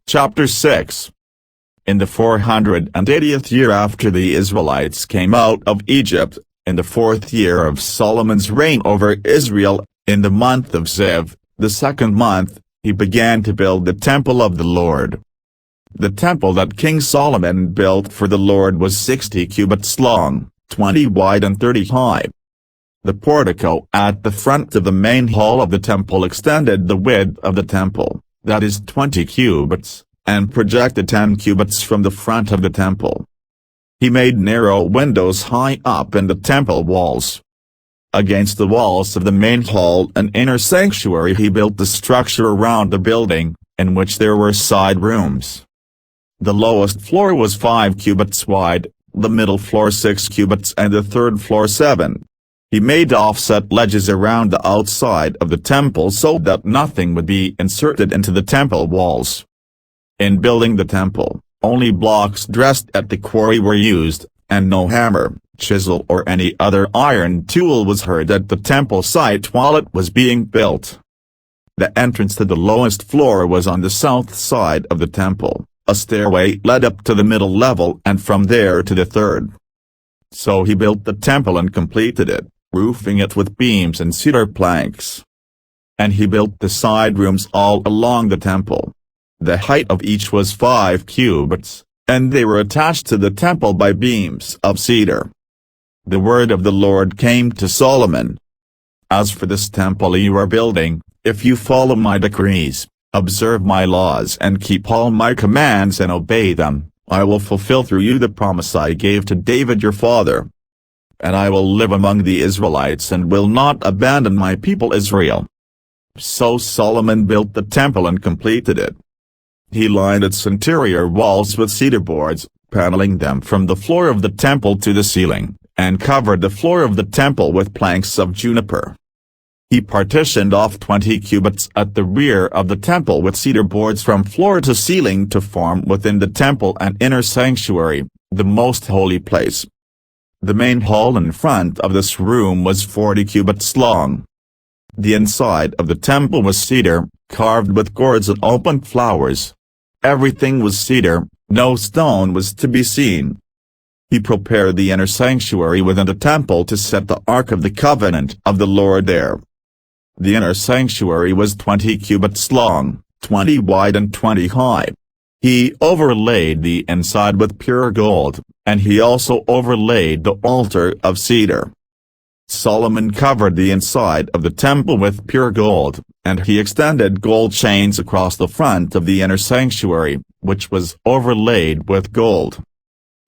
Chapter 6. In the 480th year after the Israelites came out of Egypt, in the 4th year of Solomon's reign over Israel, in the month of Ziv, the 2nd month, he began to build the temple of the Lord. The temple that King Solomon built for the Lord was 60 cubits long, 20 wide and 30 high. The portico at the front of the main hall of the temple extended the width of the temple, that is 20 cubits, and projected 10 cubits from the front of the temple. He made narrow windows high up in the temple walls. Against the walls of the main hall and inner sanctuary he built the structure around the building, in which there were side rooms. The lowest floor was 5 cubits wide, the middle floor 6 cubits and the third floor 7. He made offset ledges around the outside of the temple so that nothing would be inserted into the temple walls. In building the temple, only blocks dressed at the quarry were used, and no hammer, chisel or any other iron tool was heard at the temple site while it was being built. The entrance to the lowest floor was on the south side of the temple. A stairway led up to the middle level and from there to the third. So he built the temple and completed it, roofing it with beams and cedar planks. And he built the side rooms all along the temple. The height of each was 5 cubits, and they were attached to the temple by beams of cedar. The word of the Lord came to Solomon. As for this temple you are building, if you follow my decrees, observe my laws and keep all my commands and obey them, I will fulfill through you the promise I gave to David your father. And I will live among the Israelites and will not abandon my people Israel. So Solomon built the temple and completed it. He lined its interior walls with cedar boards, paneling them from the floor of the temple to the ceiling, and covered the floor of the temple with planks of juniper. He partitioned off 20 cubits at the rear of the temple with cedar boards from floor to ceiling to form within the temple an inner sanctuary, the most holy place. The main hall in front of this room was 40 cubits long. The inside of the temple was cedar, carved with gourds and open flowers. Everything was cedar, no stone was to be seen. He prepared the inner sanctuary within the temple to set the Ark of the Covenant of the Lord there. The inner sanctuary was 20 cubits long, 20 wide and 20 high. He overlaid the inside with pure gold, and he also overlaid the altar of cedar. Solomon covered the inside of the temple with pure gold, and he extended gold chains across the front of the inner sanctuary, which was overlaid with gold.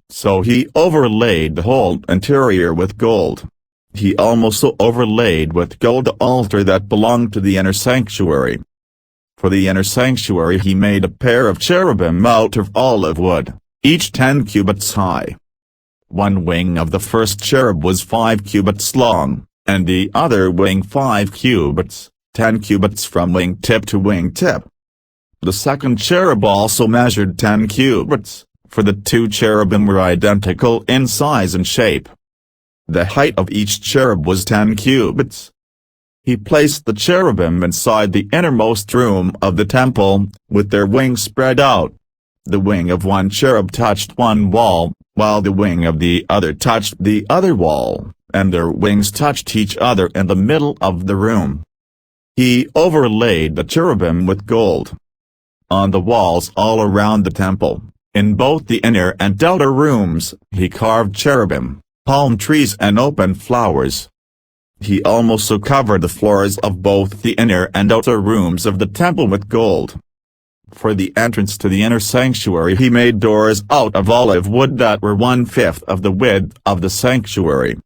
So he overlaid the whole interior with gold. He also overlaid with gold the altar that belonged to the inner sanctuary. For the inner sanctuary he made a pair of cherubim out of olive wood, each 10 cubits high. One wing of the first cherub was 5 cubits long, and the other wing 5 cubits, 10 cubits from wing tip to wing tip. The second cherub also measured 10 cubits, for the 2 cherubim were identical in size and shape. The height of each cherub was 10 cubits. He placed the cherubim inside the innermost room of the temple, with their wings spread out. The wing of one cherub touched one wall, while the wing of the other touched the other wall, and their wings touched each other in the middle of the room. He overlaid the cherubim with gold. On the walls all around the temple, in both the inner and outer rooms, he carved cherubim, palm trees and open flowers. He also covered the floors of both the inner and outer rooms of the temple with gold. For the entrance to the inner sanctuary he made doors out of olive wood that were 1/5 of the width of the sanctuary.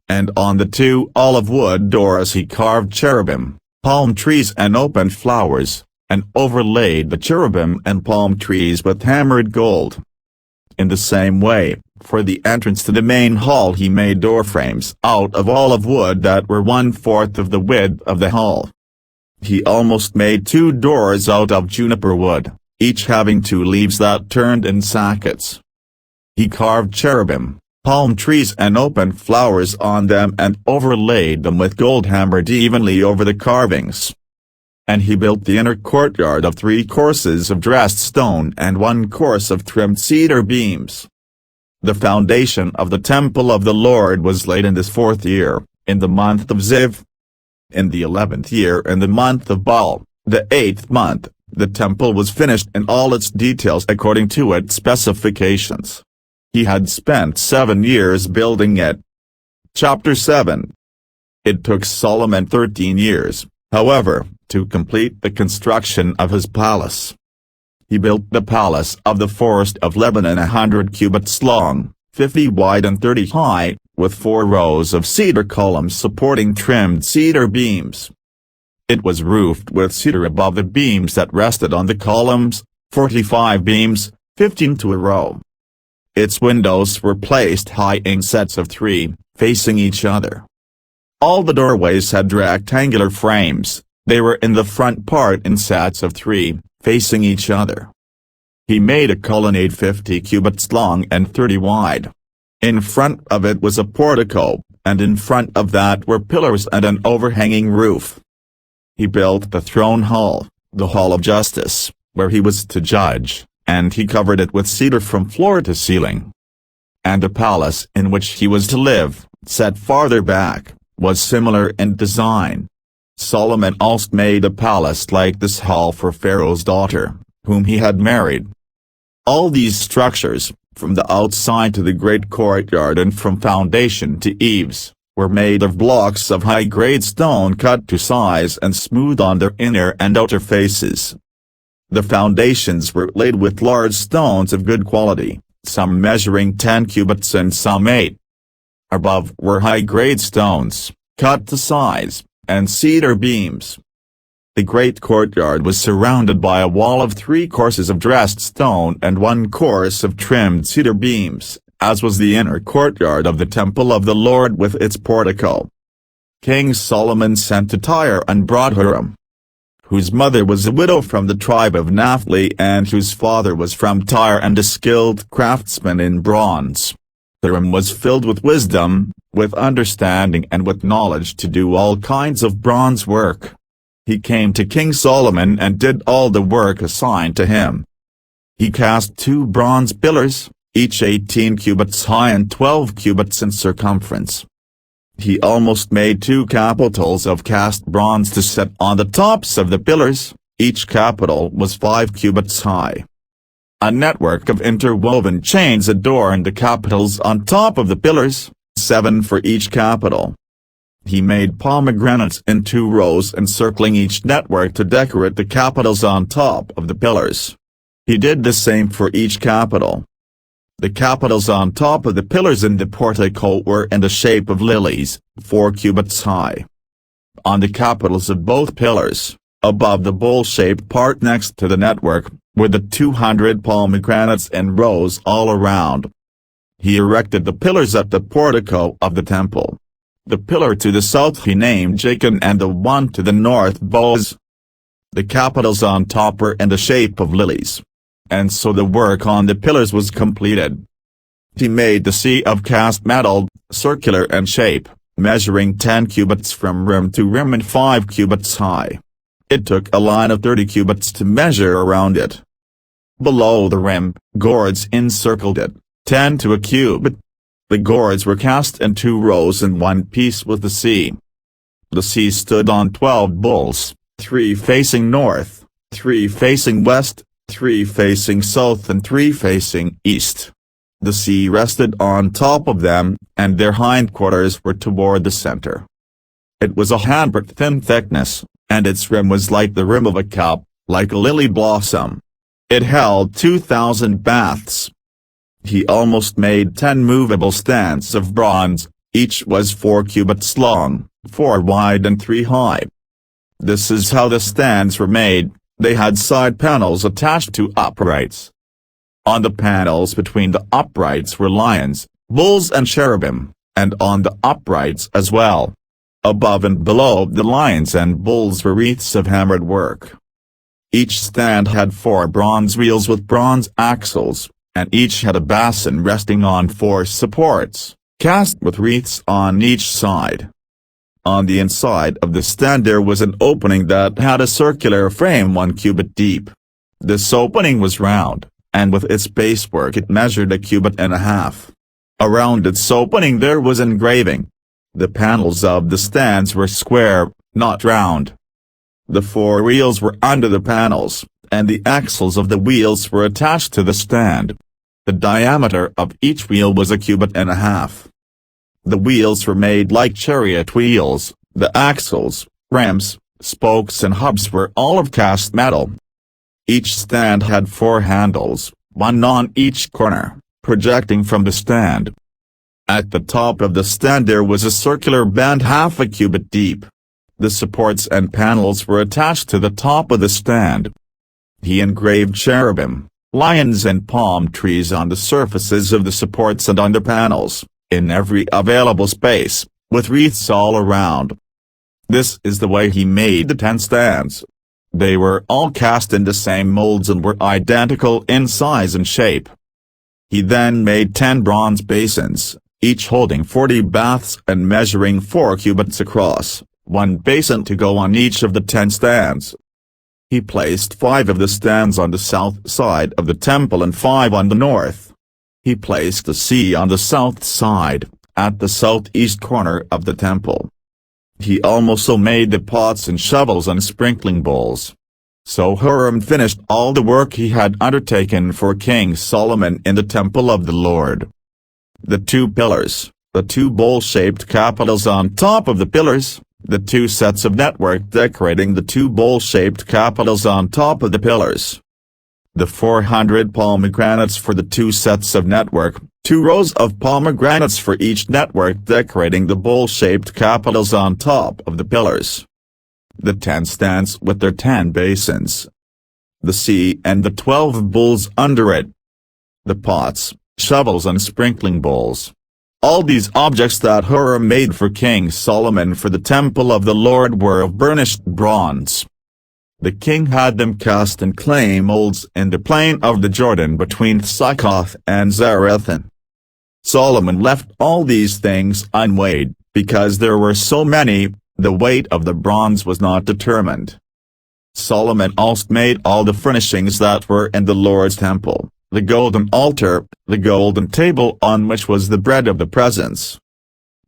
And on the 2 olive wood doors he carved cherubim, palm trees and open flowers, and overlaid the cherubim and palm trees with hammered gold. In the same way, for the entrance to the main hall he made door frames out of olive wood that were 1/4 of the width of the hall. He almost made 2 doors out of juniper wood, each having 2 leaves that turned in sockets. He carved cherubim, palm trees and open flowers on them and overlaid them with gold hammered evenly over the carvings. And he built the inner courtyard of 3 courses of dressed stone and 1 course of trimmed cedar beams. The foundation of the temple of the Lord was laid in this 4th year, in the month of Ziv. In the 11th year in the month of Baal, the 8th month, the temple was finished in all its details according to its specifications. He had spent 7 years building it. Chapter 7. It took Solomon 13 years, however, to complete the construction of his palace. He built the palace of the forest of Lebanon 100 cubits long, 50 wide and 30 high, with 4 rows of cedar columns supporting trimmed cedar beams. It was roofed with cedar above the beams that rested on the columns, 45 beams, 15 to a row. Its windows were placed high in sets of 3, facing each other. All the doorways had rectangular frames. They were in the front part in sets of 3, facing each other. He made a colonnade 50 cubits long and 30 wide. In front of it was a portico, and in front of that were pillars and an overhanging roof. He built the throne hall, the hall of justice, where he was to judge, and he covered it with cedar from floor to ceiling. And the palace in which he was to live, set farther back, was similar in design. Solomon also made a palace like this hall for Pharaoh's daughter, whom he had married. All these structures, from the outside to the great courtyard and from foundation to eaves, were made of blocks of high-grade stone cut to size and smoothed on their inner and outer faces. The foundations were laid with large stones of good quality, some measuring 10 cubits and some 8. Above were high-grade stones, cut to size, and cedar beams. The great courtyard was surrounded by a wall of 3 courses of dressed stone and 1 course of trimmed cedar beams, as was the inner courtyard of the temple of the Lord with its portico. King Solomon sent to Tyre and brought Huram, whose mother was a widow from the tribe of Naphtali and whose father was from Tyre and a skilled craftsman in bronze. Huram was filled with wisdom, with understanding and with knowledge to do all kinds of bronze work. He came to King Solomon and did all the work assigned to him. He cast 2 bronze pillars, each 18 cubits high and 12 cubits in circumference. He almost made 2 capitals of cast bronze to set on the tops of the pillars, each capital was 5 cubits high. A network of interwoven chains adorned the capitals on top of the pillars, 7 for each capital. He made pomegranates in 2 rows encircling each network to decorate the capitals on top of the pillars. He did the same for each capital. The capitals on top of the pillars in the portico were in the shape of lilies, 4 cubits high. On the capitals of both pillars, above the bowl-shaped part next to the network, were the 200 pomegranates in rows all around. He erected the pillars at the portico of the temple. The pillar to the south he named Jachin and the one to the north Boaz. The capitals on top were in the shape of lilies. And so the work on the pillars was completed. He made the sea of cast metal, circular in shape, measuring 10 cubits from rim to rim and 5 cubits high. It took a line of 30 cubits to measure around it. Below the rim, gourds encircled it, 10 to a cubit. The gourds were cast in 2 rows in one piece with the sea. The sea stood on 12 bulls, 3 facing north, 3 facing west, 3 facing south and 3 facing east. The sea rested on top of them, and their hindquarters were toward the center. It was a handbreadth in thickness, and its rim was like the rim of a cup, like a lily blossom. It held 2,000 baths. He almost made 10 movable stands of bronze, each was 4 cubits long, 4 wide and 3 high. This is how the stands were made. They had side panels attached to uprights. On the panels between the uprights were lions, bulls and cherubim, and on the uprights as well. Above and below the lions and bulls were wreaths of hammered work. Each stand had 4 bronze wheels with bronze axles, and each had a basin resting on 4 supports, cast with wreaths on each side. On the inside of the stand there was an opening that had a circular frame 1 cubit deep. This opening was round, and with its basework it measured 1.5 cubits. Around its opening there was engraving. The panels of the stands were square, not round. The 4 wheels were under the panels, and the axles of the wheels were attached to the stand. The diameter of each wheel was 1.5 cubits. The wheels were made like chariot wheels. The axles, rams, spokes and hubs were all of cast metal. Each stand had 4 handles, one on each corner, projecting from the stand. At the top of the stand there was a circular band 0.5 cubit deep. The supports and panels were attached to the top of the stand. He engraved cherubim, lions and palm trees on the surfaces of the supports and on the panels, in every available space, with wreaths all around. This is the way he made the 10 stands. They were all cast in the same molds and were identical in size and shape. He then made 10 bronze basins, each holding 40 baths and measuring 4 cubits across, 1 basin to go on each of the 10 stands. He placed 5 of the stands on the south side of the temple and 5 on the north. He placed the sea on the south side, at the southeast corner of the temple. He also made the pots and shovels and sprinkling bowls. So Hiram finished all the work he had undertaken for King Solomon in the temple of the Lord. The 2 pillars, the 2 bowl-shaped capitals on top of the pillars, the 2 sets of network decorating the 2 bowl-shaped capitals on top of the pillars. The 400 pomegranates for the 2 sets of network, 2 rows of pomegranates for each network decorating the bowl-shaped capitals on top of the pillars. The 10 stands with their 10 basins. The sea and the 12 bowls under it. The pots, shovels and sprinkling bowls. All these objects that Hiram made for King Solomon for the temple of the Lord were of burnished bronze. The king had them cast in clay molds in the plain of the Jordan between Succoth and Zarethan. Solomon left all these things unweighed, because there were so many, the weight of the bronze was not determined. Solomon also made all the furnishings that were in the Lord's temple, the golden altar, the golden table on which was the bread of the presence.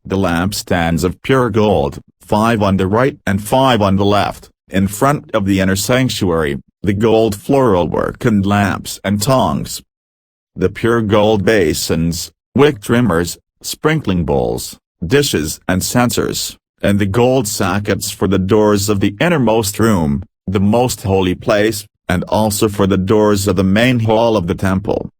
The lampstands of pure gold, 5 on the right and 5 on the left, in front of the inner sanctuary, the gold floral work and lamps and tongs. The pure gold basins, wick trimmers, sprinkling bowls, dishes and censers, and the gold sockets for the doors of the innermost room, the most holy place, and also for the doors of the main hall of the temple.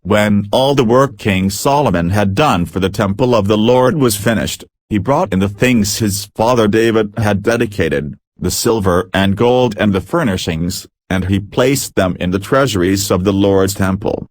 When all the work King Solomon had done for the temple of the Lord was finished, he brought in the things his father David had dedicated, the silver and gold and the furnishings, and he placed them in the treasuries of the Lord's temple.